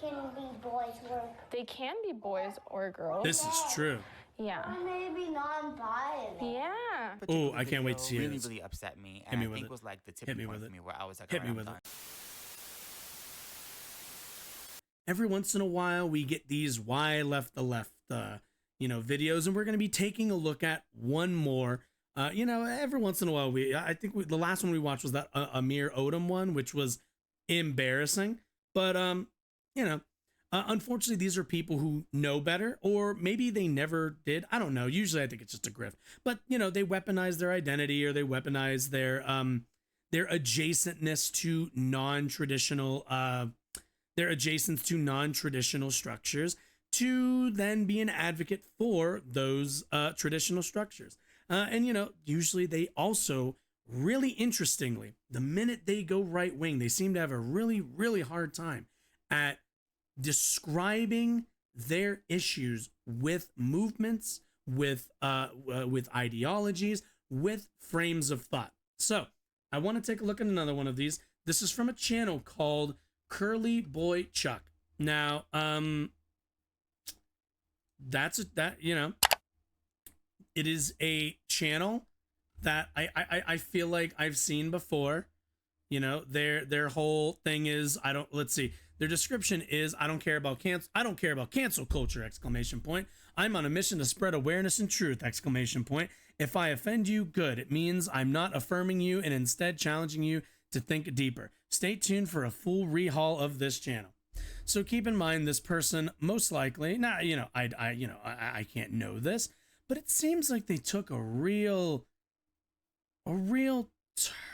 can be boys or They can be boys or girls. This is true. Yeah. or maybe non-binary. Yeah. Oh, I can't wait to see really, this. really upset me. Hit And me I with think it. was like the Hit tipping me point with for it. me where I was like, Hit all me right, with I'm it. done. Every once in a while, we get these "Why Left the Left," videos, and we're going to be taking a look at one more. Every once in a while, I think the last one we watched was that Amir Odom one, which was embarrassing. But unfortunately, these are people who know better, or maybe they never did. I don't know. Usually, I think it's just a grift. But they weaponize their identity, or they weaponize their adjacentness to non-traditional structures to then be an advocate for those traditional structures. And usually they also, really interestingly, the minute they go right wing, they seem to have a really, really hard time at describing their issues with movements, with ideologies, with frames of thought. So I want to take a look at another one of these. This is from a channel called Curly Boy Chuck. Now, it is a channel that I feel like I've seen before. Their whole thing is their description is I don't care about cancel culture, exclamation point. I'm on a mission to spread awareness and truth, exclamation point. If I offend you, good. It means I'm not affirming you and instead challenging you to think deeper. Stay tuned for a full rehaul of this channel. So keep in mind, this person most likely, I can't know this, but it seems like they took a real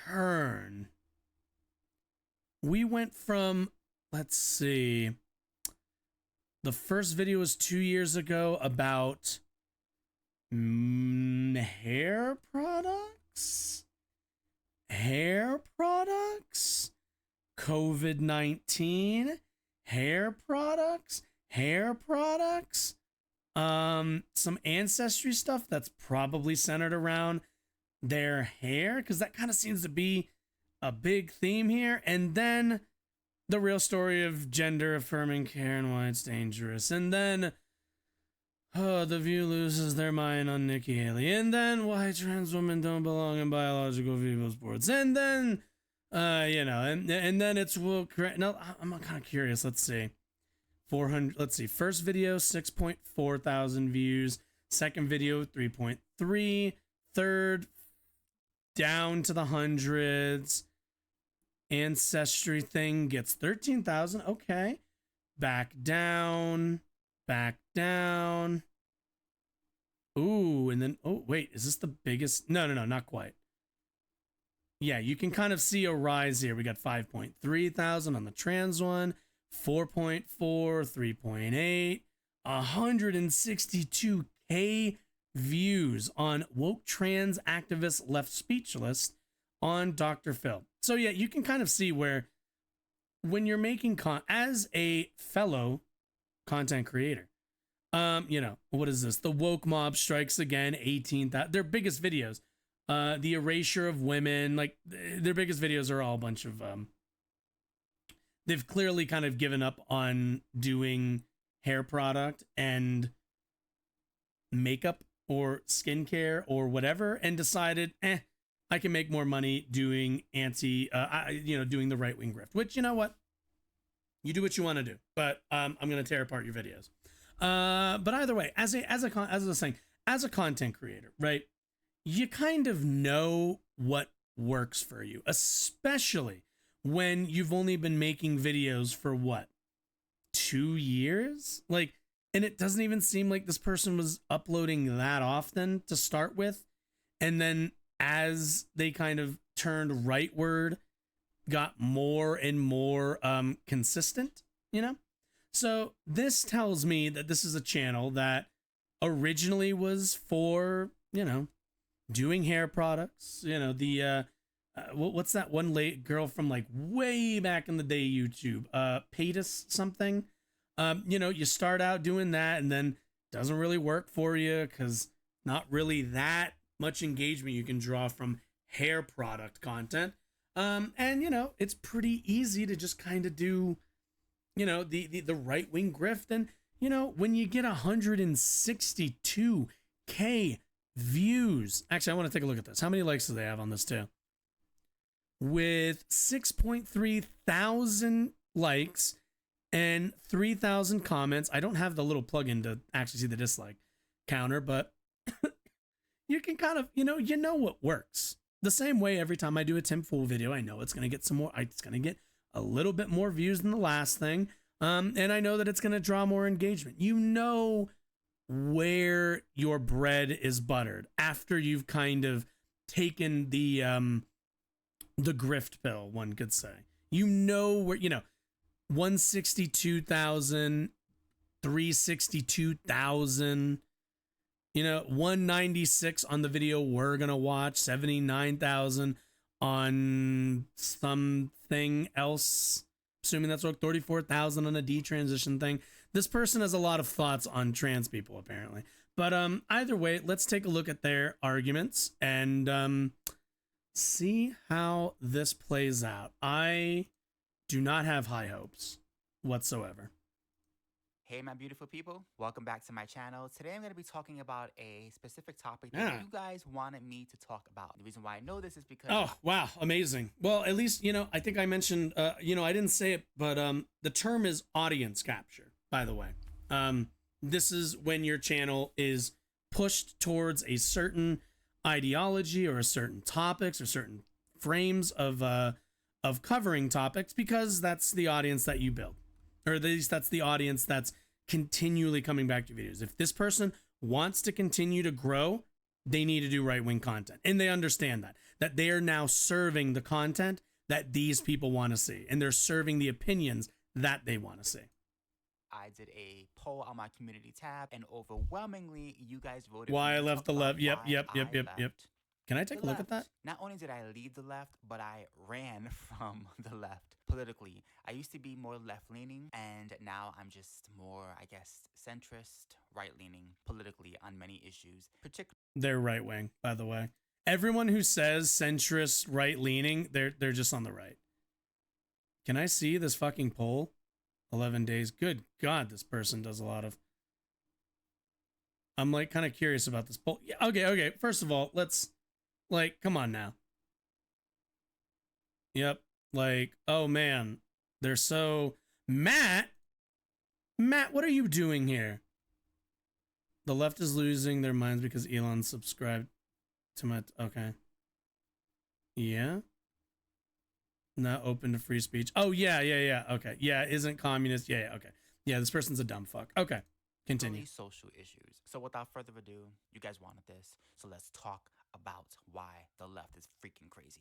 turn. We went from, let's see, the first video was 2 years ago about hair products, COVID-19, hair products, some ancestry stuff that's probably centered around their hair, because that kind of seems to be a big theme here. And then the real story of gender affirming care and why it's dangerous. And then The View loses their mind on Nikki Haley. And then why trans women don't belong in biological female sports. And then and then it's now I'm kind of curious. Let's see. 400. Let's see. First video 6.4 thousand views. Second video 3.3. Third down to the hundreds. Ancestry thing gets 13,000. Okay. Back down. Ooh, and then wait, is this the biggest? No, not quite. Yeah, you can kind of see a rise here. We got 5.3 thousand on the trans one, 4.4, 3.8, 162K views on woke trans activist left speechless on Dr. Phil. So yeah, you can kind of see where when you're making as a fellow content creator, what is this? The woke mob strikes again, 18,000. Their biggest videos, the erasure of women, like their biggest videos are all a bunch of they've clearly kind of given up on doing hair product and makeup or skincare or whatever, and decided, I can make more money doing doing the right wing grift. Which, you know what, you do what you want to do, but I'm gonna tear apart your videos. But either way, as I was saying, as a content creator, right, you kind of know what works for you, especially when you've only been making videos for what, 2 years? Like, and it doesn't even seem like this person was uploading that often to start with. And then as they kind of turned rightward, got more and more consistent, So this tells me that this is a channel that originally was for, doing hair products. What's that one girl from like way back in the day YouTube, Patus something. You start out doing that and then doesn't really work for you because not really that much engagement you can draw from hair product content. And it's pretty easy to just kind of do you know, the right-wing grift. And, you know, when you get 162K views, actually, I want to take a look at this. How many likes do they have on this too? With 6.3 thousand likes and 3,000 comments. I don't have the little plugin to actually see the dislike counter, but you can kind of, you know what works. The same way every time I do a Tim Fool video, I know it's going to get some more, it's going to get a little bit more views than the last thing. And I know that it's going to draw more engagement. You know where your bread is buttered after you've kind of taken the grift pill, one could say. You know where, 162,000, 362,000, 196 on the video we're gonna watch, 79,000 on something else, assuming that's what, 34,000 on a detransition thing. This person has a lot of thoughts on trans people, apparently. But either way, let's take a look at their arguments and see how this plays out. I do not have high hopes whatsoever. Hey, my beautiful people. Welcome back to my channel. Today, I'm going to be talking about a specific topic that you guys wanted me to talk about. The reason why I know this is because... Oh, wow. Amazing. Well, at least, I think I mentioned, I didn't say it, but the term is audience capture, by the way. This is when your channel is pushed towards a certain ideology or a certain topics or certain frames of covering topics, because that's the audience that you build, or at least that's the audience that's continually coming back to videos. If this person wants to continue to grow, they need to do right-wing content, and they understand that they are now serving the content that these people want to see, and they're serving the opinions that they want to see. I did a poll on my community tab, and overwhelmingly, you guys voted why I left the left. Yep. Yep. Can I take a look at that? Not only did I leave the left, but I ran from the left politically. I used to be more left-leaning, and now I'm just more, I guess, centrist, right-leaning politically on many issues. They're right-wing, by the way. Everyone who says centrist, right-leaning, they're just on the right. Can I see this fucking poll? 11 days. Good God, this person does a lot of... I'm like kind of curious about this poll. Yeah, okay. First of all, let's... Like, come on now. Yep. Like, oh man. They're so... Matt, what are you doing here? The left is losing their minds because Elon subscribed to my... Okay. Yeah? Not open to free speech. Oh, yeah. Okay. Yeah, isn't communist. Yeah, okay. Yeah, this person's a dumb fuck. Okay. Continue. Social issues. So without further ado, you guys wanted this. So let's talk about why the left is freaking crazy.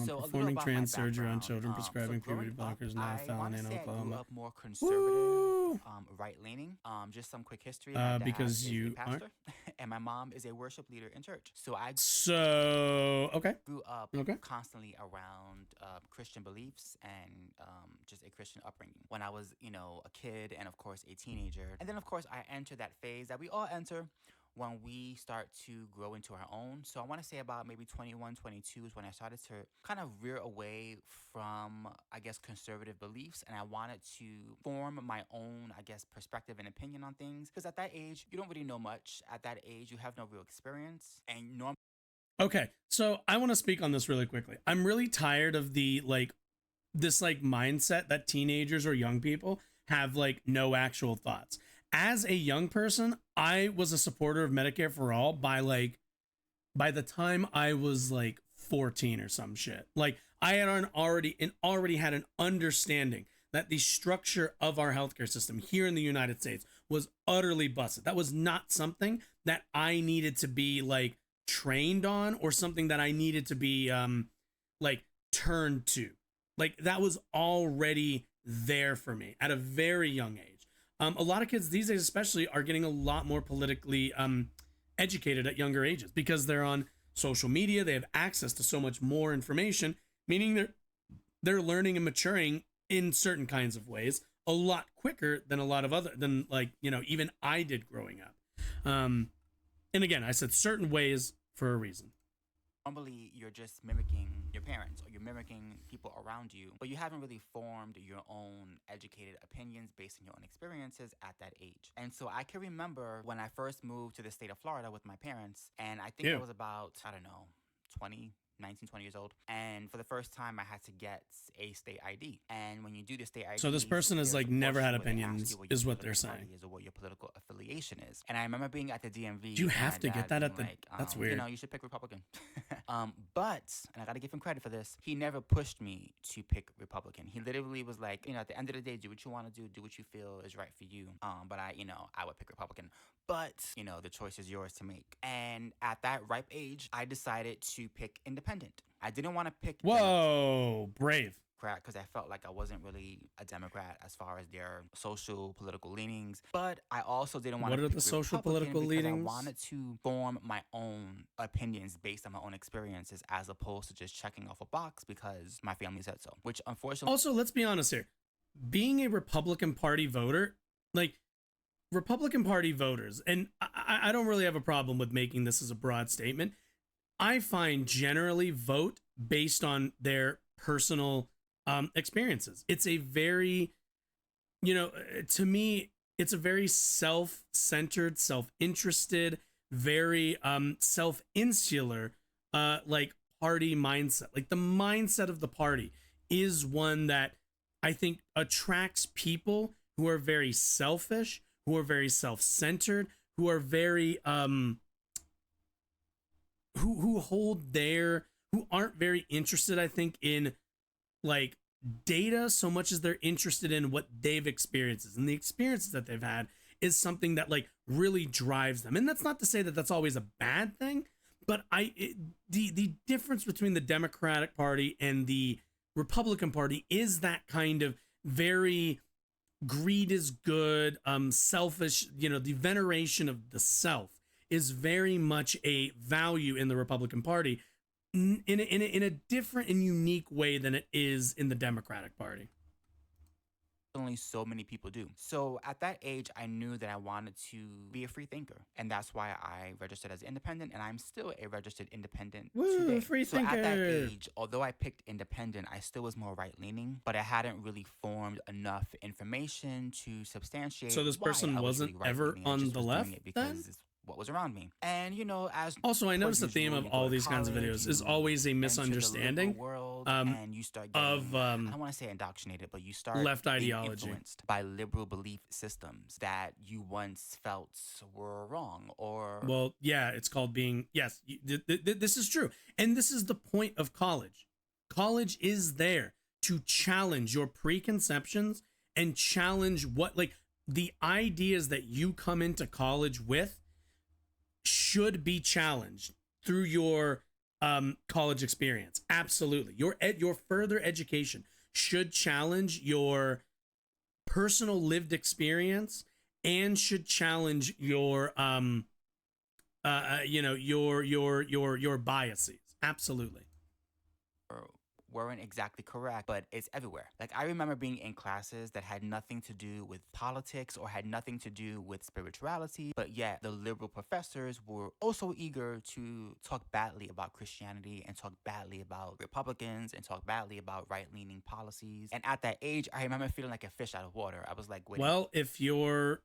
So performing trans surgery on children, prescribing puberty blockers, now a felon in Oklahoma. I grew up more conservative, right-leaning. Just some quick history. My dad because is you a pastor, and my mom is a worship leader in church. So I grew up constantly around Christian beliefs and just a Christian upbringing. When I was, a kid and of course a teenager, and then of course I entered that phase that we all enter when we start to grow into our own. So I want to say about maybe 21, 22 is when I started to kind of veer away from, I guess, conservative beliefs. And I wanted to form my own, I guess, perspective and opinion on things. Because at that age, you don't really know much. At that age, you have no real experience. And normally... Okay, so I want to speak on this really quickly. I'm really tired of the, this mindset that teenagers or young people have, no actual thoughts. As a young person, I was a supporter of Medicare for All by the time I was 14 or some shit. I had already had an understanding that the structure of our healthcare system here in the United States was utterly busted. That was not something that I needed to be trained on, or something that I needed to be turned to. That was already there for me at a very young age. A lot of kids these days especially are getting a lot more politically educated at younger ages because they're on social media. They have access to so much more information, meaning they're learning and maturing in certain kinds of ways a lot quicker than a lot of even I did growing up. And again, I said certain ways for a reason. Normally, you're just mimicking your parents or you're mimicking people around you, but you haven't really formed your own educated opinions based on your own experiences at that age. And so I can remember when I first moved to the state of Florida with my parents, and I think I was about, I don't know, 20 years old. And for the first time, I had to get a state ID. And when you do the state ID, so this person has like never had opinions, is what they're saying, is or what your political affiliation is. And I remember being at the DMV. Do you have to get that at the? That's weird. You know, you should pick Republican. But, and I got to give him credit for this, he never pushed me to pick Republican. He literally was like, you know, at the end of the day, do what you want to do what you feel is right for you. But I would pick Republican. But, you know, the choice is yours to make. And at that ripe age, I decided to pick independent. I didn't want to pick brave. Because I felt like I wasn't really a Democrat as far as their social political leanings, but I also didn't want to pick What are the social political leanings? I wanted to form my own opinions based on my own experiences as opposed to just checking off a box because my family said so, which unfortunately... Also, let's be honest here. Being a Republican Party voter, like Republican Party voters, and I don't really have a problem with making this as a broad statement, I find generally vote based on their personal experiences. It's a very, to me, it's a very self-centered, self-interested, very self-insular like party mindset. Like the mindset of the party is one that I think attracts people who are very selfish, who are very self-centered, who are very who aren't very interested, I think, in like data so much as they're interested in what they've experienced, and the experiences that they've had is something that like really drives them. And that's not to say that that's always a bad thing, but the difference between the Democratic Party and the Republican Party is that kind of very greed is good, selfish, the veneration of the self is very much a value in the Republican Party in a different and unique way than it is in the Democratic Party. Only so many people do. So at that age, I knew that I wanted to be a free thinker. And that's why I registered as independent, and I'm still a registered independent today. Free so thinker. At that age, although I picked independent, I still was more right-leaning, but I hadn't really formed enough information to substantiate. So this person wasn't ever on the left then? It's what was around me. And as also I noticed the theme of all these kinds of videos is always a misunderstanding and you start getting, I don't want to say indoctrinated, but you start left ideology influenced by liberal belief systems that you once felt were wrong. Or it's called being, yes, this is true, and this is the point of college. College is there to challenge your preconceptions and challenge what, like, the ideas that you come into college with should be challenged through your college experience. Absolutely. Your further education should challenge your personal lived experience and should challenge your your biases. Absolutely. Weren't exactly correct, but it's everywhere. Like, I remember being in classes that had nothing to do with politics or had nothing to do with spirituality, but yet the liberal professors were also eager to talk badly about Christianity and talk badly about Republicans and talk badly about right-leaning policies. And at that age, I remember feeling like a fish out of water. I was like, wait. Well, if you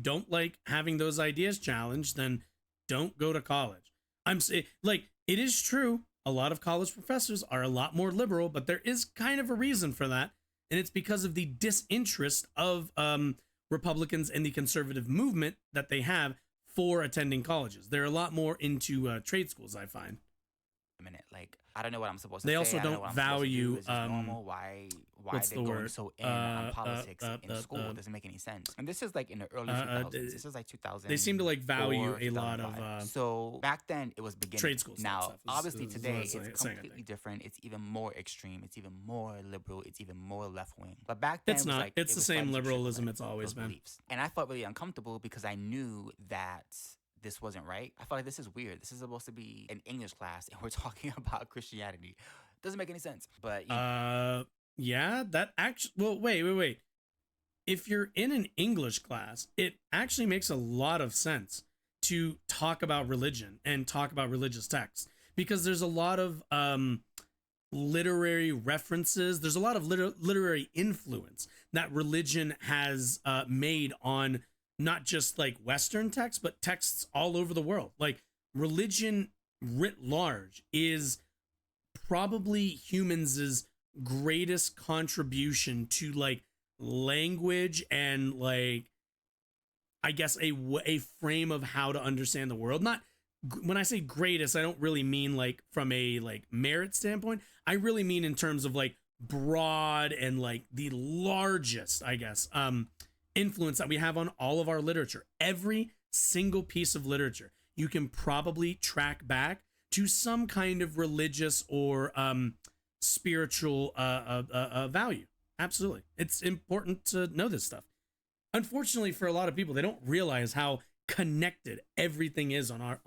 don't like having those ideas challenged, then don't go to college. I'm saying, like, it is true. A lot of college professors are a lot more liberal, but there is kind of a reason for that. And it's because of the disinterest of Republicans and the conservative movement that they have for attending colleges. They're a lot more into trade schools, I find. A minute, like, I don't know what I'm supposed to say. They also don't value normal. Why what's they're the going word? so in on politics in school? It doesn't make any sense. And this is like in the early 2000s. This is like 2000. They seem to like value a lot of so back then it was beginning. Trade schools. Now, obviously today it's completely different. It's even more extreme. It's even more liberal. It's even more left wing. But back then it's not. Like, it's the same liberalism it's always been. Beliefs. And I felt really uncomfortable because I knew that this wasn't right. I felt like this is weird. This is supposed to be an English class, and we're talking about Christianity. Doesn't make any sense. But yeah, that actually. Well, wait. If you're in an English class, it actually makes a lot of sense to talk about religion and talk about religious texts, because there's a lot of literary references. There's a lot of literary influence that religion has made on not just like Western texts, but texts all over the world. Like religion writ large is probably humans' greatest contribution to like language and like, I guess a frame of how to understand the world. Not when I say greatest, I don't really mean like from a like merit standpoint. I really mean in terms of like broad and like the largest, I guess, influence that we have on all of our literature. Every single piece of literature you can probably track back to some kind of religious or spiritual value. Absolutely. It's important to know this stuff. Unfortunately, for a lot of people, they don't realize how connected everything is on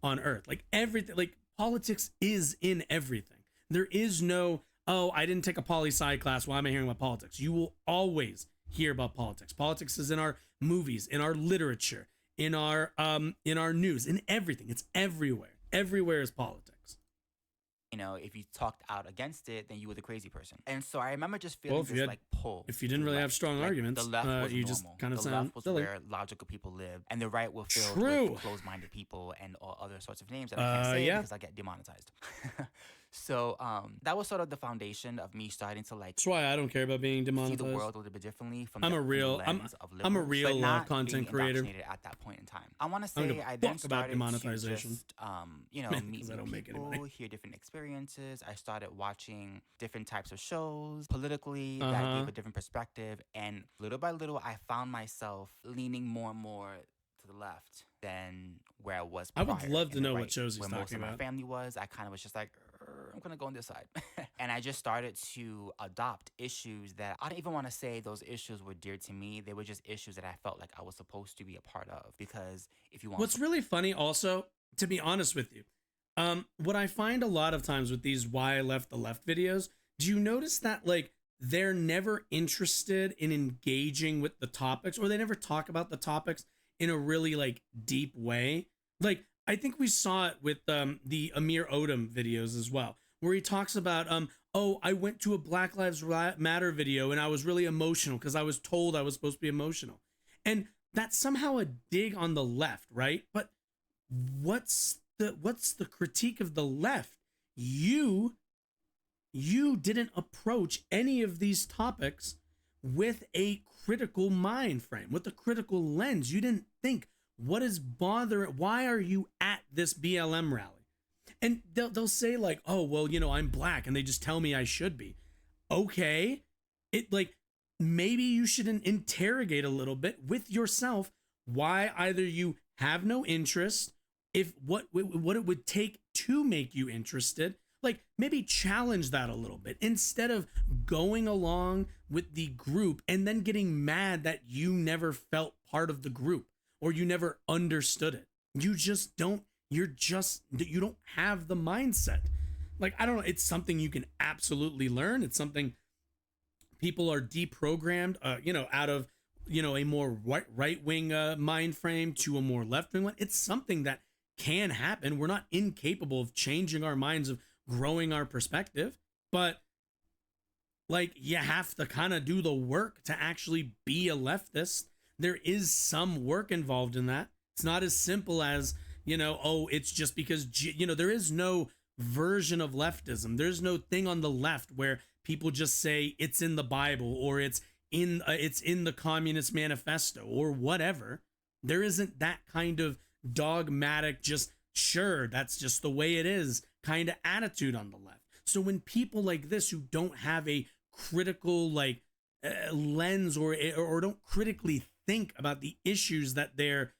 Earth. Like everything, like politics is in everything. There is no, oh, I didn't take a poli-sci class. Why am I hearing about politics? You will always hear about politics. Politics is in our movies, in our literature, in our news, in everything. It's everywhere. Everywhere is politics. You know, if you talked out against it, then you were the crazy person. And so I remember just feeling this like pull. If you didn't really have strong arguments, the left was you normal. just kind of the sound left was silly. where logical people live, and the right were filled with closed-minded people and all other sorts of names that I can't say because I get demonetized. So that was sort of the foundation of me starting to like. That's why I don't care about being demonetized. See the world a little bit differently from I'm the a real content creator at that point in time. I want to say I then started demonetization. To just, you know, meet people, hear different experiences. I started watching different types of shows politically that gave a different perspective, and little by little, I found myself leaning more and more to the left than where I was prior. I would love to know what shows he's where talking most of about. my family was. I kind of was just like, I'm gonna go on this side. And I just started to adopt issues that I don't even want to say those issues were dear to me. They were just issues that I felt like I was supposed to be a part of. Because if you want, what's really funny also, to be honest with you, what I find a lot of times with these why I left the left videos, do you notice that like they're never interested in engaging with the topics, or they never talk about the topics in a really like deep way? Like I think we saw it with the Amir Odom videos as well, where he talks about oh, I went to a Black Lives Matter video and I was really emotional because I was told I was supposed to be emotional. And that's somehow a dig on the left, right? But what's the critique of the left? You didn't approach any of these topics with a critical mind frame, with a critical lens. You didn't think, what is bothering, why are you at this BLM rally? And they'll say like, oh, well, you know, I'm black and they just tell me I should be. Okay. It like, maybe you should interrogate a little bit with yourself why either you have no interest, if what it would take to make you interested. Like maybe challenge that a little bit instead of going along with the group and then getting mad that you never felt part of the group or you never understood it. You don't have the mindset. Like, I don't know. It's something you can absolutely learn. It's something people are deprogrammed, out of, a more right-wing mind frame to a more left-wing one. It's something that can happen. We're not incapable of changing our minds, of growing our perspective, but like you have to kind of do the work to actually be a leftist. There is some work involved in that. It's not as simple as, oh, it's just because, there is no version of leftism. There's no thing on the left where people just say it's in the Bible or it's in the Communist Manifesto or whatever. There isn't that kind of dogmatic, just sure, that's just the way it is kind of attitude on the left. So when people like this who don't have a critical lens or don't critically think about the issues that they're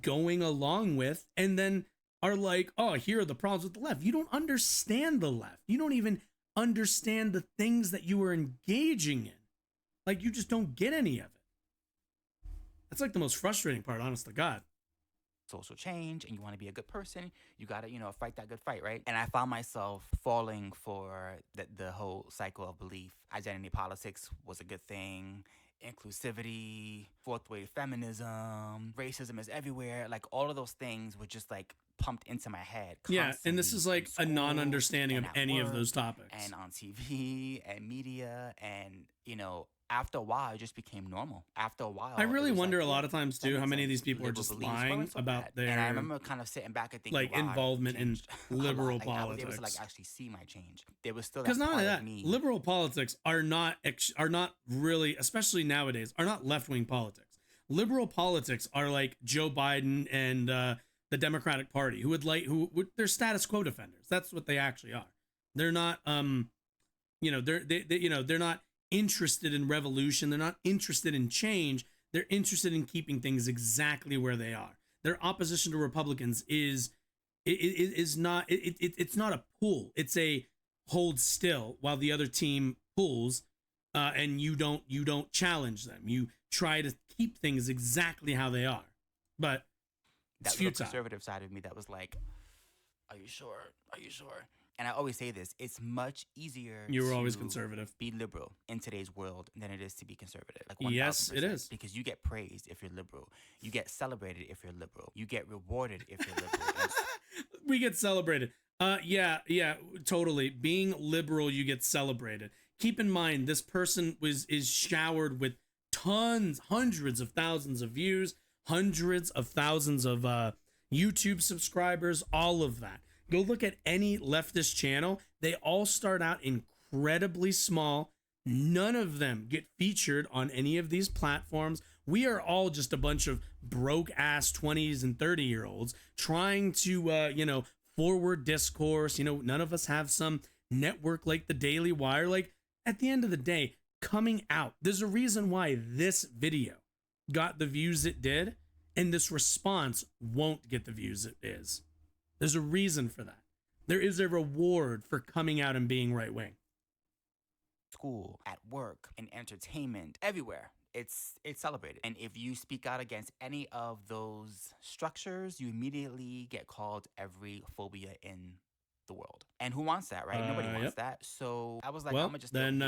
going along with and then are like, oh, here are the problems with the left. You don't understand the left. You don't even understand the things that you are engaging in. Like, you just don't get any of it. That's like the most frustrating part, honest to God. Social change and you want to be a good person, you got to, fight that good fight, right? And I found myself falling for the whole cycle of belief. Identity politics was a good thing. inclusivity, fourth wave feminism, racism is everywhere. Like all of those things were just like pumped into my head Yeah, and this constantly is like in a school non-understanding of and at any of work those topics. and on TV and media. And, you know, after a while, it just became normal. After a while, I really it was wonder like, a lot yeah, of times that too how makes many of sense. these people are Liberal just beliefs lying weren't so about bad. their And I remember kind of sitting back and thinking, like wow, I've involvement in changed a lot. liberal Like, I was able to like politics. actually see my change. There was still Because that not part only of that, me. liberal politics are not really, especially nowadays, are not left-wing politics. Liberal politics are like Joe Biden and the Democratic Party, they're status quo defenders. That's what they actually are. They're not they're not interested in revolution. They're not interested in change. They're interested in keeping things exactly where they are. Their opposition to Republicans is not it's not a pull. It's a hold still while the other team pulls, and you don't challenge them. You try to keep things exactly how they are, but it's that little futile. conservative side of me that was like, "Are you sure? Are you sure?" And I always say this: it's much easier. You were to always conservative. Be liberal in today's world than it is to be conservative. Like 1000%. Yes, it is. Because you get praised if you're liberal. You get celebrated if you're liberal. You get rewarded if you're liberal. We get celebrated. Yeah, totally. Being liberal, you get celebrated. Keep in mind, this person is showered with hundreds of thousands of views, hundreds of thousands of YouTube subscribers, all of that. Go look at any leftist channel. They all start out incredibly small. None of them get featured on any of these platforms. We are all just a bunch of broke ass 20s and 30-year-olds trying to, forward discourse. None of us have some network like the Daily Wire. Like, at the end of the day, coming out, there's a reason why this video got the views it did, and this response won't get the views it is. There's a reason for that. There is a reward for coming out and being right wing. School, at work, in entertainment, everywhere. It's celebrated. And if you speak out against any of those structures, you immediately get called every phobia in the world. And who wants that, right? Nobody wants that. So I was like, well, I'm gonna just then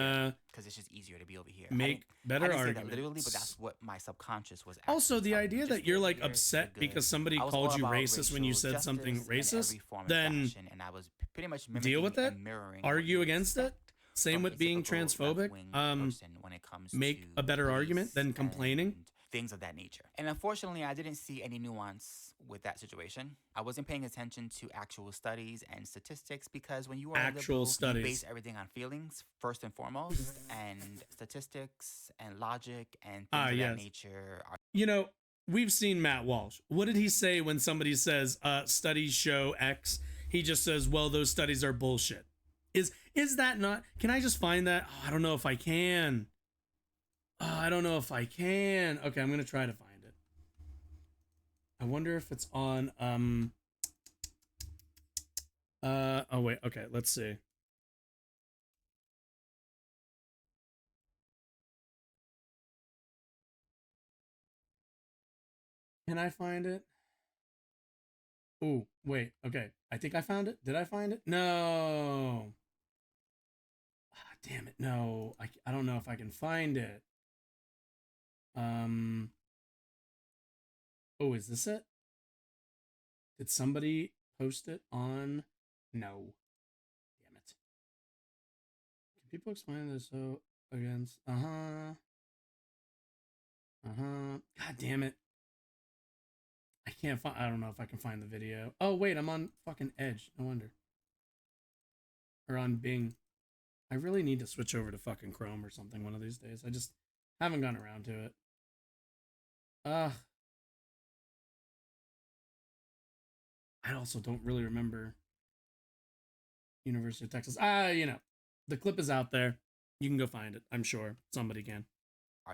because it's just easier to be over here. Make better I didn't arguments. say that literally, but that's what my subconscious was. Also, the idea that you're like upset because somebody called you racist when you said something racist, then and I was pretty much deal with it. Argue against it. Same with being transphobic. When it comes make to a better argument than complaining. Things of that nature. And unfortunately, I didn't see any nuance with that situation. I wasn't paying attention to actual studies and statistics because when you are liberal, you base everything on feelings first and foremost, and statistics and logic and things of that nature are. We've seen Matt Walsh. What did he say when somebody says studies show X? He just says, well, those studies are bullshit. Is that not? Can I just find that? Oh, I don't know if I can. I don't know if I can. Okay, I'm gonna try to find it. I wonder if it's on oh wait, okay, let's see. Can I find it? Oh, wait, okay. I think I found it. Did I find it? No. Ah, damn it. No. I don't know if I can find it. Oh, is this it? Did somebody post it on? No. Damn it. Can people explain this against? God damn it. I can't find. I don't know if I can find the video. Oh wait, I'm on fucking Edge. No wonder. Or on Bing. I really need to switch over to fucking Chrome or something one of these days. I just haven't gone around to it. I also don't really remember University of Texas. The clip is out there. You can go find it. I'm sure somebody can.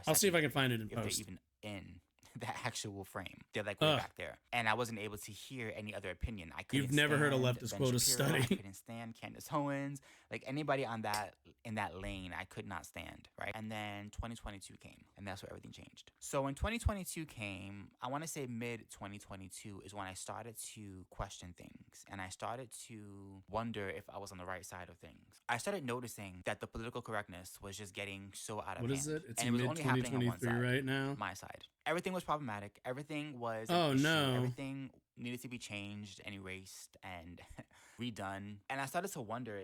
I'll see if I can find it in post. They're even in the actual frame. They're like way back there. And I wasn't able to hear any other opinion. I couldn't You've never heard a stand leftist Ben quote a Shapiro. study. I couldn't stand Candace Owens. Like anybody on that in that lane, I could not stand, right? And then 2022 came, and that's where everything changed. So when 2022 came, I want to say mid 2022 is when I started to question things, and I started to wonder if I was on the right side of things. I started noticing that the political correctness was just getting so out of hand. What is it? It's and it was mid only happening on one 2023 side, right now. my side. Everything was problematic. Everything was Oh, an issue. no. Everything needed to be changed and erased and redone. And I started to wonder,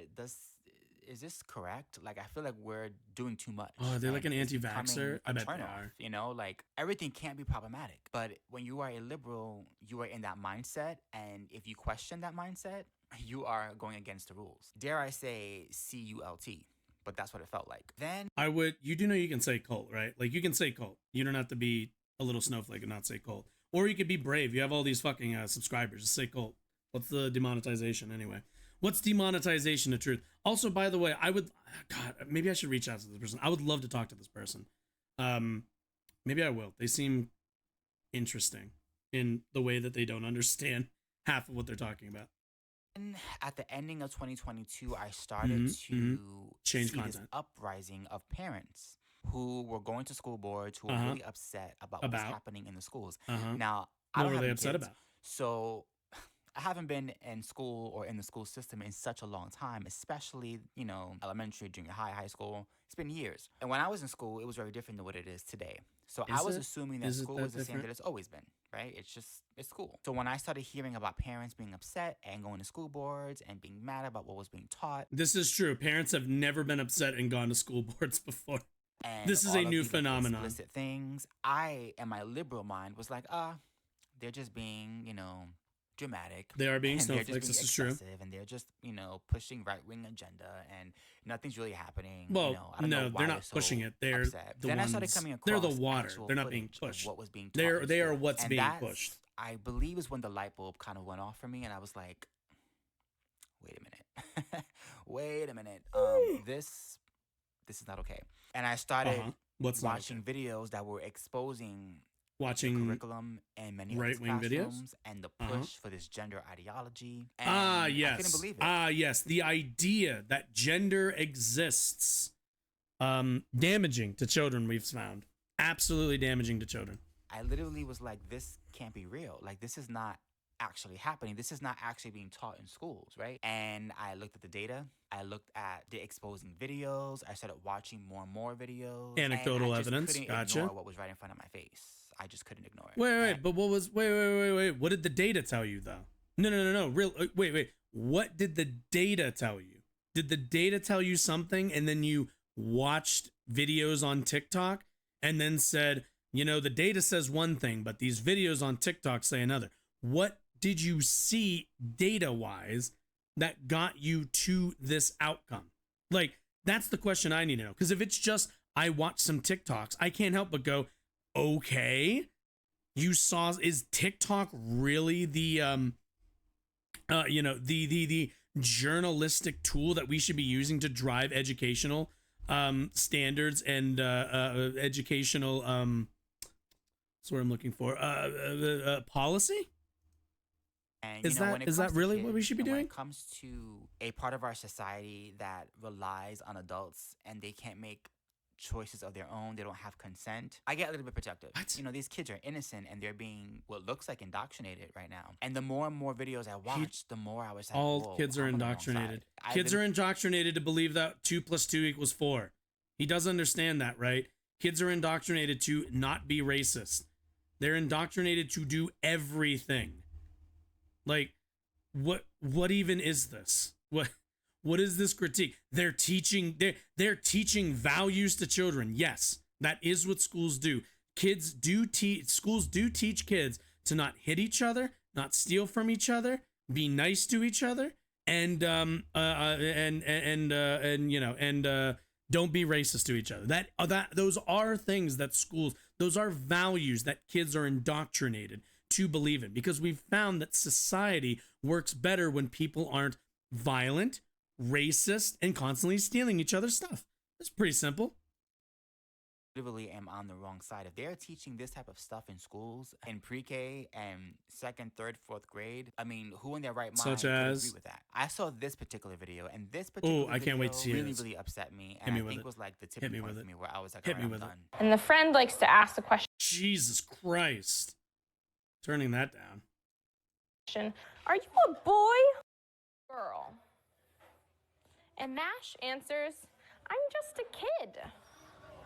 is this correct? Like, I feel like we're doing too much. Oh, they're like an and it's anti-vaxxer? becoming I a bet they turnoff, are. You know, like everything can't be problematic. But when you are a liberal, you are in that mindset. And if you question that mindset, you are going against the rules. Dare I say CULT? But that's what it felt like. Then you do know you can say cult, right? Like you can say cult. You don't have to be a little snowflake and not say cult. Or you could be brave. You have all these fucking subscribers. Just say cult. What's the demonetization anyway? What's demonetization of truth? Also, by the way, God, maybe I should reach out to this person. I would love to talk to this person. Maybe I will. They seem interesting in the way that they don't understand half of what they're talking about. At the ending of 2022, I started to change see content. this uprising of parents who were going to school boards who were really upset about what was happening in the schools. Now, I don't What were have they any upset kids, about? so I haven't been in school or in the school system in such a long time, especially, you know, elementary, junior high, high school. It's been years. And when I was in school, it was very different than what it is today. So I was assuming that school was the same that it's always been, right? It's school. So when I started hearing about parents being upset and going to school boards and being mad about what was being taught. This is true. Parents have never been upset and gone to school boards before. And this is a new phenomenon. Explicit things. I, in my liberal mind, was like, they're just being, you know, dramatic. They are being snowflakes. This is true. And they're just, you know, pushing right-wing agenda, and nothing's really happening. Well, you know, I don't know why they're not pushing it. They're upset. the then ones. I started coming across They're the water. They're not being pushed. What was being taught they are schools. what's And being that's, pushed. I believe is when the light bulb kind of went off for me, and I was like, wait a minute, wait a minute. This is not okay. And I started watching videos that were exposing the curriculum and many right-wing videos and the push for this gender ideology. And yes. I couldn't believe it. Yes. The idea that gender exists, damaging to children. We've found absolutely damaging to children. I literally was like, this can't be real. Like, this is not actually happening. This is not actually being taught in schools, right? And I looked at the data. I looked at the exposing videos. I started watching more and more videos. Anecdotal evidence. Couldn't ignore what was right in front of my face. I just couldn't ignore it. Wait. But wait. What did the data tell you though? No. Wait. What did the data tell you? Did the data tell you something and then you watched videos on TikTok and then said, you know, the data says one thing, but these videos on TikTok say another? What did you see data-wise that got you to this outcome? Like, that's the question I need to know. Because if it's just, I watched some TikToks, I can't help but go, okay, is TikTok really the, the journalistic tool that we should be using to drive educational standards and educational, that's what I'm looking for, policy? And, is that really what we should be doing? When it comes to a part of our society that relies on adults and they can't make choices of their own, they don't have consent, I get a little bit protective. What? You know, these kids are innocent and they're being what looks like indoctrinated right now. And the more and more videos I watch, the more I was like, all kids are indoctrinated. Kids are indoctrinated to believe that 2 + 2 = 4. He doesn't understand that, right? Kids are indoctrinated to not be racist. They're indoctrinated to do everything. Like, what even is this? What is this critique? They're teaching values to children. Yes, that is what schools do. Schools do teach kids to not hit each other, not steal from each other, be nice to each other, and don't be racist to each other. Those are things that schools, those are values that kids are indoctrinated to believe in, because we've found that society works better when people aren't violent, racist, and constantly stealing each other's stuff. It's pretty simple. literally am on the wrong side. If they're teaching this type of stuff in schools, in pre-K and second, third, fourth grade, I mean, who in their right mind Such could as? agree with that? I saw this particular video, and this Oh, particular I can't wait to video see really, this. really upset me, Hit and me I with think it. was like the Hit me tipping point with for it. me where I was like, Hit all me right, with I'm it. done. And the friend likes to ask the Jesus Christ. Turning that down. question, are you a boy? Girl. And Nash answers, I'm just a kid.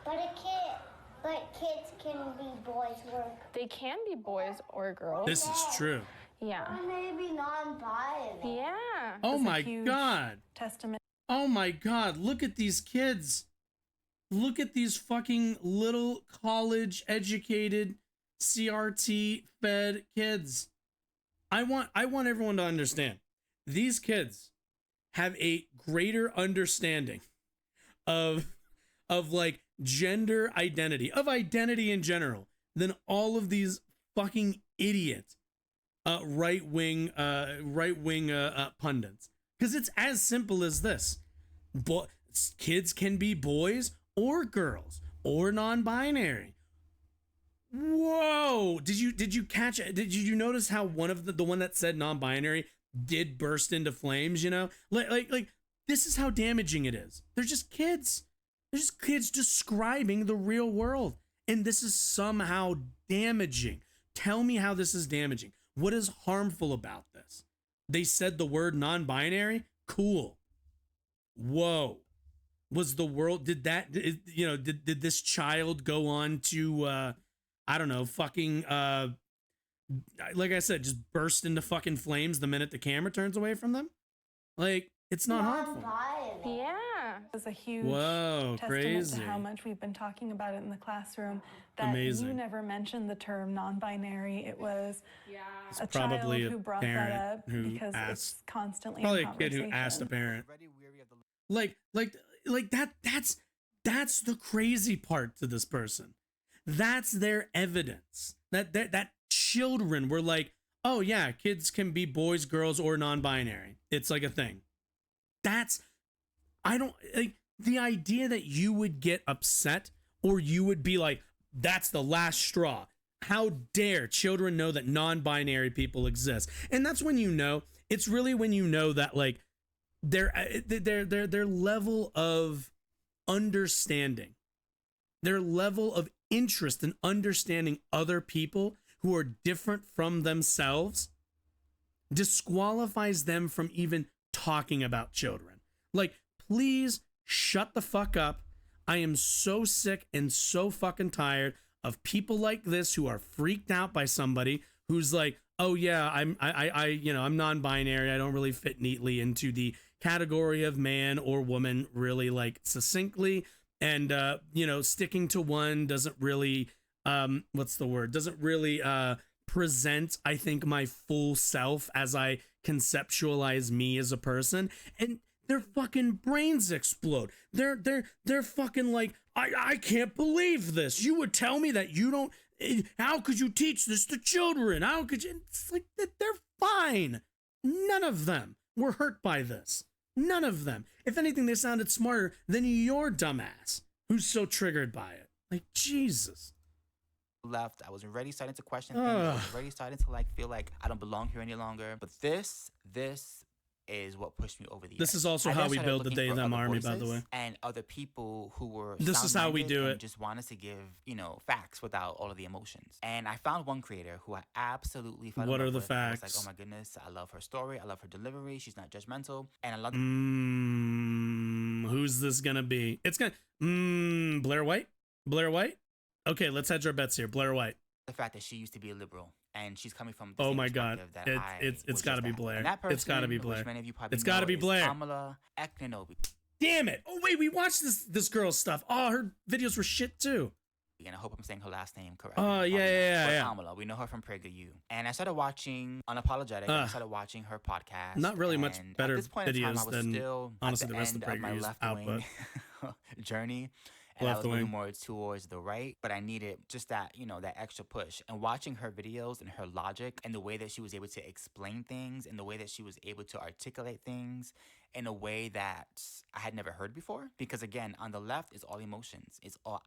But kids can be boys or They can be boys or girls. This is true. Yeah. or maybe non-binary. Yeah. Oh It's a my huge God. testament. Oh my God. Look at these kids. Look at these fucking little college educated CRT fed kids. I want everyone to understand. These kids have a greater understanding of like gender identity, of identity in general, than all of these fucking idiot right-wing pundits. Because it's as simple as this. Kids can be boys or girls or non-binary. Whoa! Did you catch it? Did you notice how one of the one that said non-binary did burst into flames? You know, like this is how damaging it is. They're just kids. They're just kids describing the real world, and this is somehow damaging. Tell me how this is damaging. What is harmful about this? They said the word non-binary. Cool. Whoa. Was the world, did this child go on to I don't know, fucking like I said, just burst into fucking flames the minute the camera turns away from them? Like, it's not harmful. Non-binary. Yeah. It's a huge Whoa, testament crazy. to how much we've been talking about it in the classroom. That Amazing. you never mentioned the term non-binary. It was a Probably child a who brought parent that up who because it's asked- constantly Probably in a kid who asked a conversation. parent. Already weary of the Like that's the crazy part to this person. That's their evidence. That children were like, oh yeah, kids can be boys, girls, or non-binary. It's like a thing. I don't like the idea that you would get upset or you would be like, that's the last straw. How dare children know that non-binary people exist? And that's when you know, it's really when you know that like their level of understanding, their level of interest in understanding other people who are different from themselves disqualifies them from even talking about children. Like, please shut the fuck up. I am so sick and so fucking tired of people like this who are freaked out by somebody who's like, oh yeah, I'm non-binary. I don't really fit neatly into the category of man or woman really like succinctly. And, sticking to one doesn't really, doesn't really present, I think, my full self as I conceptualize me as a person. And their fucking brains explode. They're fucking like, I can't believe this. You would tell me that you don't, how could you teach this to children? How could you? It's like, they're fine. None of them were hurt by this. None of them. If anything, they sounded smarter than your dumbass who's so triggered by it. Like, Jesus. left. I was already starting to question things. I was already starting to like feel like I don't belong here any longer. But this is what pushed me over the edge. This is also I how then we started build the looking They for Them other army, by the voices way. and other people who were This is how we sound-minded do and it. just wanted to give, facts without all of the emotions. And I found one creator who I absolutely fell in What love are the with. I was facts? like, oh my goodness, I love her story. I love her delivery. She's not judgmental. And I love Who's this gonna be? It's gonna Blair White? Blair White? Okay, let's hedge our bets here. Blair White. the fact that she used to be a liberal and she's coming from the Oh same my God. perspective that It's I was gotta just be at. Blair. And that person, It's gotta be Blair. which many of you probably It's gotta know, be is Blair. Kamala Eknobi. Damn it! Oh wait, we watched this girl's stuff. Oh, her videos were shit too. And I hope I'm saying her last name correctly. Oh, Probably not. yeah. But Kamala, we know her from PragerU. And I started watching Unapologetic. And I started watching her podcast. Not really much and better at this point in time, I videos was than, still honestly, at the rest of end of my PragerU's left-wing journey. And I was moving more towards the right, but I needed just that, that extra push. And watching her videos and her logic and the way that she was able to explain things and the way that she was able to articulate things in a way that I had never heard before. Because again, on the left, it's all emotions. It's all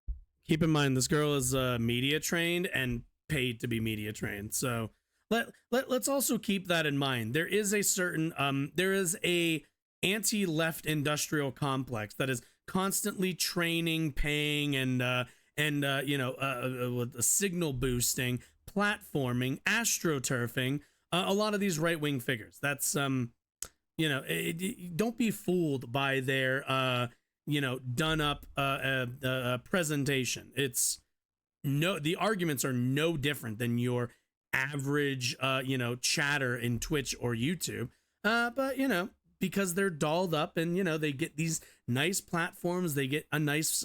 Keep in mind, this girl is media trained and paid to be media trained. So let's also keep that in mind. There is a certain there is a anti-left industrial complex that is constantly training, paying, and signal boosting, platforming, astroturfing a lot of these right-wing figures. That's don't be fooled by their done up presentation. The arguments are no different than your average chatter in Twitch or YouTube, but because they're dolled up and they get these nice platforms, they get a nice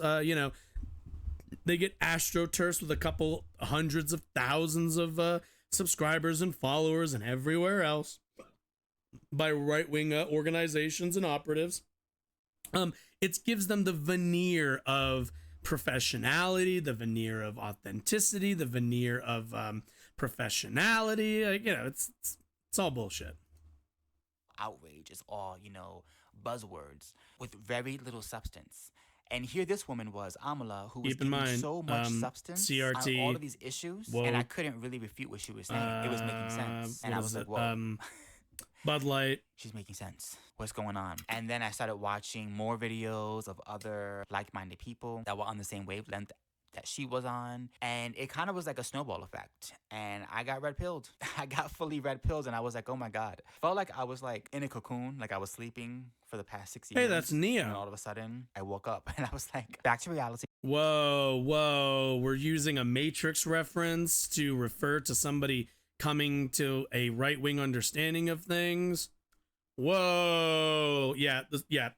they get astroturfs with a couple hundreds of thousands of subscribers and followers and everywhere else by right-wing organizations and operatives. It gives them the veneer of professionality, the veneer of authenticity, the veneer of professionality. It's all bullshit. Outrage is all, buzzwords with very little substance. And here this woman was, Amala, who was giving so much substance CRT, on all of these issues, woke, and I couldn't really refute what she was saying. It was making sense. And I was like, whoa. Bud Light. She's making sense. What's going on? And then I started watching more videos of other like-minded people that were on the same wavelength that she was on. And it kind of was like a snowball effect. And I got red-pilled. I got fully red-pilled, and I was like, oh my God. Felt like I was like in a cocoon, like I was sleeping for the past 6 years. Hey, that's Neo. And all of a sudden, I woke up and I was like, back to reality. Whoa. We're using a Matrix reference to refer to somebody coming to a right-wing understanding of things. Whoa.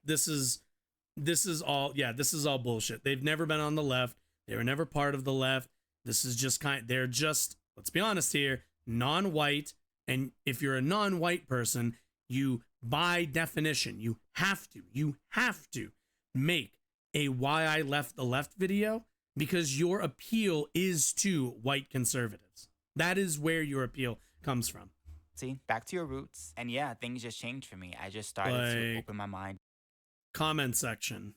This is all bullshit. They've never been on the left. They were never part of the left. This is just they're just, let's be honest here, non-white. And if you're a non-white person, you, by definition, you have to make a why I left the left video, because your appeal is to white conservatives. That is where your appeal comes from. See, back to your roots. And yeah, things just changed for me. I just started to open my mind. Comment section.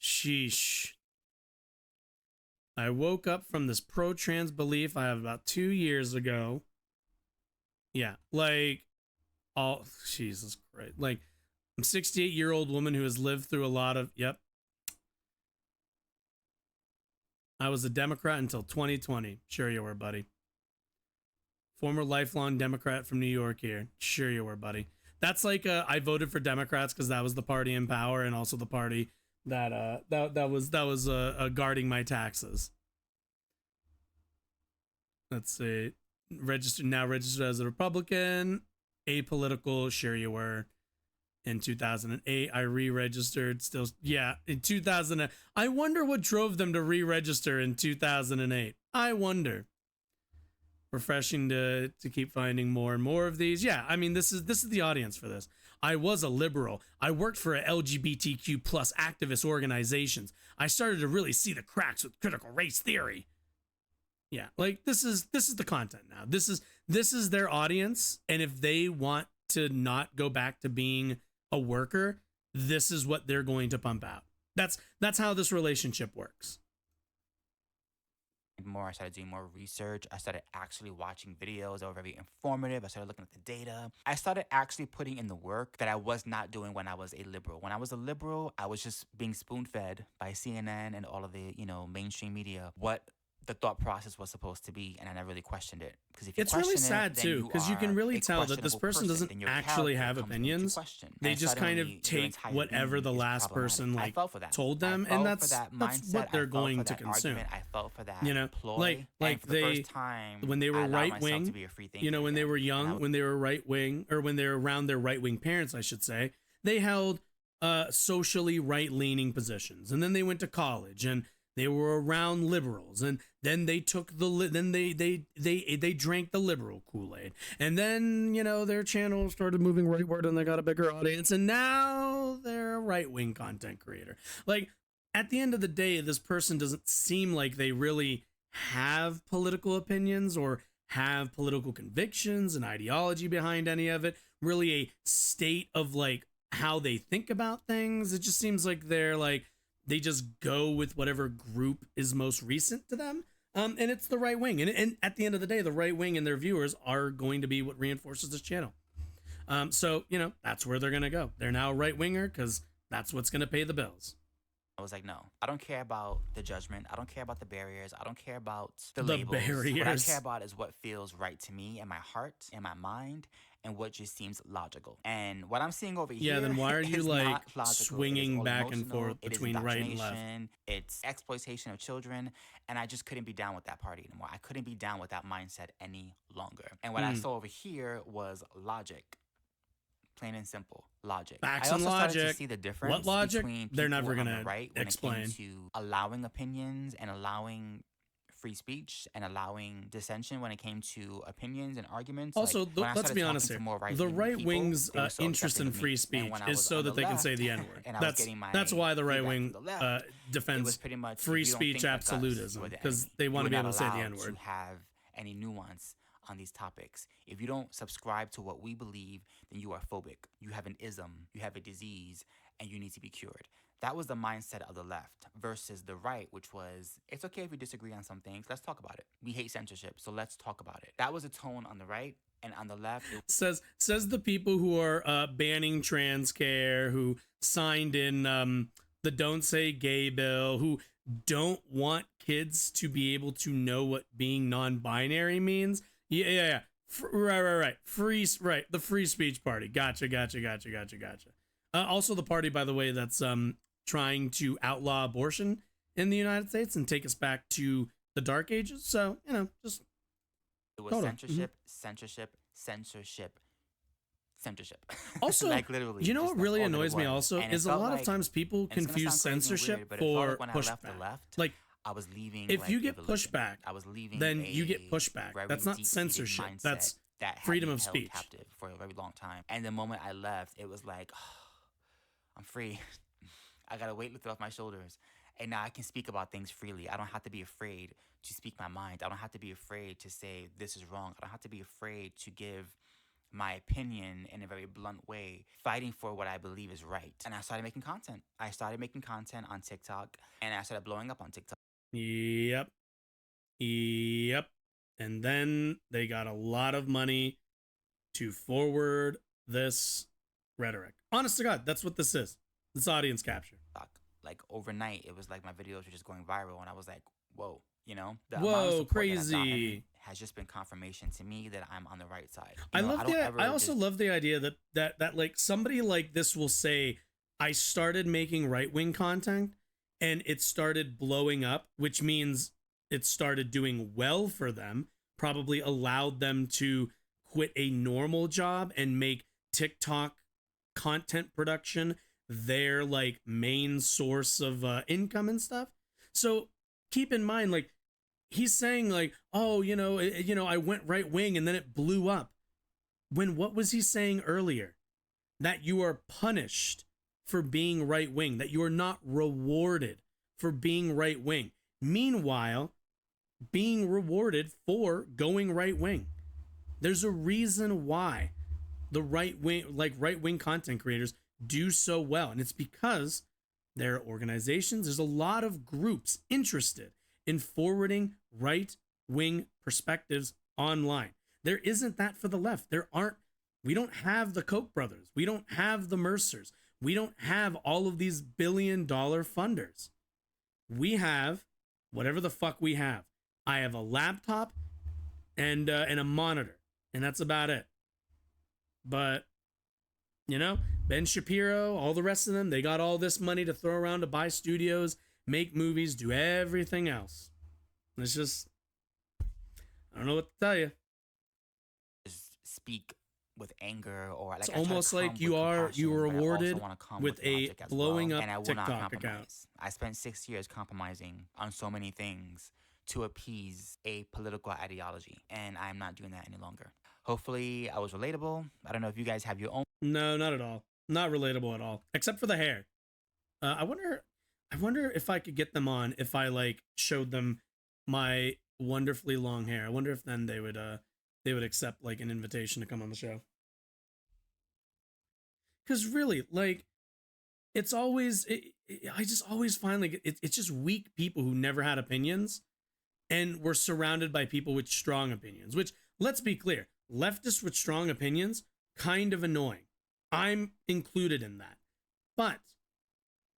Sheesh. I woke up from this pro-trans belief I have about 2 years ago. Yeah, Jesus Christ. I'm a 68-year-old woman who has lived through a lot of, I was a Democrat until 2020. Sure you were, buddy. Former lifelong Democrat from New York here. Sure you were, buddy. That's I voted for Democrats because that was the party in power and also the party that was guarding my taxes. Let's see. Registered as a Republican. Apolitical. Sure you were. In 2008, I re-registered. Still, in 2000. I wonder what drove them to re-register in 2008. I wonder. Refreshing to keep finding more and more of these. Yeah, I mean, this is the audience for this. I was a liberal. I worked for a LGBTQ plus activist organizations. I started to really see the cracks with critical race theory. Yeah, this is the content now. This is their audience, and if they want to not go back to being a worker, this is what they're going to pump out. That's how this relationship works. I started doing more research. I started actually watching videos that were very informative. I started looking at the data. I started actually putting in the work that I was not doing when I was a liberal. When I was a liberal, I was just being spoon-fed by CNN and all of the, mainstream media what the thought process was supposed to be, and I never really questioned it. Because if you it's really sad too, because you can really tell that this person doesn't actually have opinions. They just kind of take whatever the last person told them, and that's what they're going to consume. I felt for that. They when they were right wing, when they were young, when they were right wing, or when they were around their right wing parents, I should say, they held socially right leaning positions, and then they went to college and they were around liberals, and then they took they drank the liberal Kool-Aid, and then their channel started moving rightward, and they got a bigger audience, and now they're a right-wing content creator. At the end of the day, this person doesn't seem like they really have political opinions or have political convictions and ideology behind any of it. Really, a state of how they think about things. It just seems like they're they just go with whatever group is most recent to them. And it's the right wing. And at the end of the day, the right wing and their viewers are going to be what reinforces this channel. So, you know, that's where they're going to go. They're now right winger because that's what's going to pay the bills. I was like, no, I don't care about the judgment. I don't care about the barriers. I don't care about the labels. What I care about is what feels right to me in my heart, in my mind, and what just seems logical. And what I'm seeing over here, then why are you like logical. swinging back and forth between right and left? It's exploitation of children, and I just couldn't be down with that party anymore. I couldn't be down with that mindset any longer. And what I saw over here was logic. Plain and simple logic. Facts I also and logic. started to see the difference. What logic? Between they're never going gonna right explain. When it came to allowing opinions and allowing free speech and allowing dissension when it came to opinions and arguments. Also, like, let's be honest here. The right wing's interest in free speech is so that they can say the N-word. That's why the right wing defends free speech absolutism, because they want to be able to say the N-word. To have any nuance on these topics. If you don't subscribe to what we believe, then you are phobic. You have an ism, you have a disease, and you need to be cured. That was the mindset of the left versus the right, which was, it's okay if we disagree on some things. Let's talk about it. We hate censorship, so let's talk about it. That was a tone on the right, and on the left, says the people who are banning trans care, who signed in the Don't Say Gay bill, who don't want kids to be able to know what being non-binary means. Yeah. Right. The free speech party. Gotcha. Also the party, by the way, that's trying to outlaw abortion in the United States and take us back to the Dark Ages. So, you know, just it was censorship. Also, like literally, you know what really annoys me also is a lot of times people confuse censorship for pushback. Like, I was leaving. If you get pushback, then you get pushback. That's not censorship. That's freedom of speech. Captive for a very long time. And the moment I left, it was like, oh, I'm free. I got a weight lifted off my shoulders. And now I can speak about things freely. I don't have to be afraid to speak my mind. I don't have to be afraid to say this is wrong. I don't have to be afraid to give my opinion in a very blunt way, fighting for what I believe is right. And I started making content. I started making content on TikTok, and I started blowing up on TikTok. Yep. And then they got a lot of money to forward this rhetoric. Honest to God, that's what this is. This audience capture. Like overnight, it was like my videos were just going viral, and I was like, whoa, you know? Whoa, crazy. Has just been confirmation to me that I'm on the right side. I also love the idea that like somebody like this will say, I started making right-wing content and it started blowing up, which means it started doing well for them, probably allowed them to quit a normal job and make TikTok content production their like main source of income and stuff. So keep in mind, like, he's saying like, oh, I went right wing and then it blew up. When what was he saying earlier? That you are punished for being right wing, that you are not rewarded for being right wing. Meanwhile, being rewarded for going right wing. There's a reason why the right wing content creators do so well. And it's because there are organizations, there's a lot of groups interested in forwarding right-wing perspectives online. There isn't that for the left. We don't have the Koch brothers. We don't have the Mercers. We don't have all of these billion-dollar funders. We have whatever the fuck we have. I have a laptop and a monitor, and that's about it. But, Ben Shapiro, all the rest of them, they got all this money to throw around to buy studios, make movies, do everything else. It's just, I don't know what to tell you. Just speak with anger, or like it's almost like you were rewarded with a blowing up TikTok account. I spent 6 years compromising on so many things to appease a political ideology, and I'm not doing that any longer. Hopefully, I was relatable. I don't know if you guys have your own. No, not at all. Not relatable at all, except for the hair. I wonder if I could get them on if I like showed them my wonderfully long hair. I wonder if then they would accept like an invitation to come on the show. Because really, like, it's always I just always find like it's just weak people who never had opinions, and we're surrounded by people with strong opinions, which, let's be clear, leftists with strong opinions, kind of annoying. I'm included in that. But,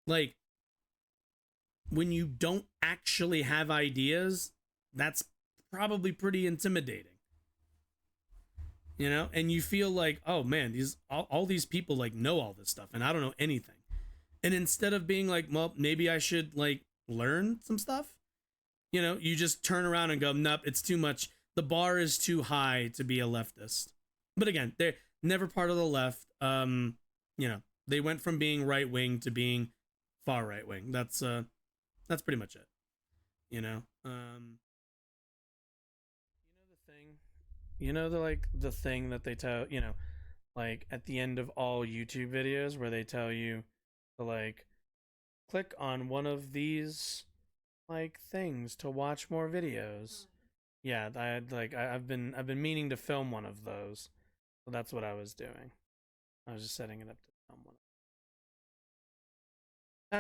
like, when you don't actually have ideas, that's probably pretty intimidating. You know? And you feel like, oh man, all these people like know all this stuff and I don't know anything. And instead of being like, well, maybe I should like learn some stuff, you know, you just turn around and go, nope, it's too much. The bar is too high to be a leftist. But again, they're never part of the left. You know, they went from being right wing to being far right wing. That's pretty much it. You know, you know the thing that they tell, you know, like at the end of all YouTube videos where they tell you to like click on one of these like things to watch more videos. Yeah, I've been meaning to film one of those. So that's what I was doing. I was just setting it up to film one.